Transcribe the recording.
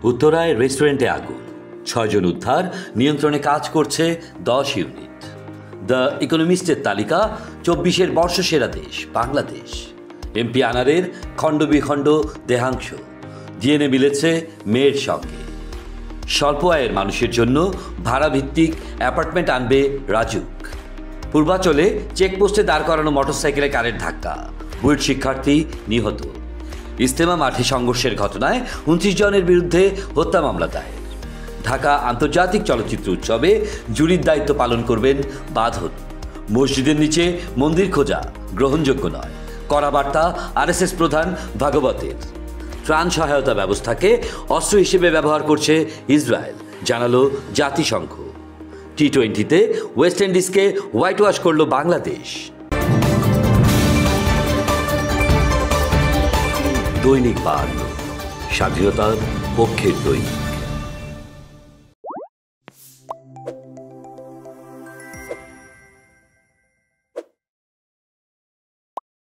উত্তরায় রেস্টুরেন্টে আগুন, 6 জন উদ্ধার, নিয়ন্ত্রণে কাজ করছে 10 ইউনিট। দ্য ইকোনমিস্টের তালিকা 24-এর বর্ষসেরা দেশ বাংলাদেশ। এমপি আনারের খণ্ডবিখণ্ড দেহাংশ, ডিএনএ মিলেছে মেয়ের সঙ্গে। স্বল্প আয়ের মানুষের জন্য ভাড়াভিত্তিক অ্যাপার্টমেন্ট আনবে রাজুক। পূর্বাচলে চেকপোস্টে দাঁড় করানো মোটরসাইকেলে কারের ধাক্কা, বুয়েট শিক্ষার্থী নিহত। ইজতেমা মাঠে সংঘর্ষের ঘটনায় 29 জনের বিরুদ্ধে হত্যা মামলা দায়ের। ঢাকা আন্তর্জাতিক চলচ্চিত্র উৎসবে জুরির দায়িত্ব পালন করবেন বাঁধন। মসজিদের নিচে মন্দির খোঁজা গ্রহণযোগ্য নয়, কড়া বার্তা আরএসএস প্রধান ভাগবতের। ত্রাণ সহায়তা ব্যবস্থাকে অস্ত্র হিসেবে ব্যবহার করছে ইসরায়েল, জানালো জাতিসংঘ। টি-20-তে ওয়েস্ট ইন্ডিজকে হোয়াইট ওয়াশ করল বাংলাদেশ। দৈনিক বার্তা, স্বাধীনতার পক্ষের দৈনিক।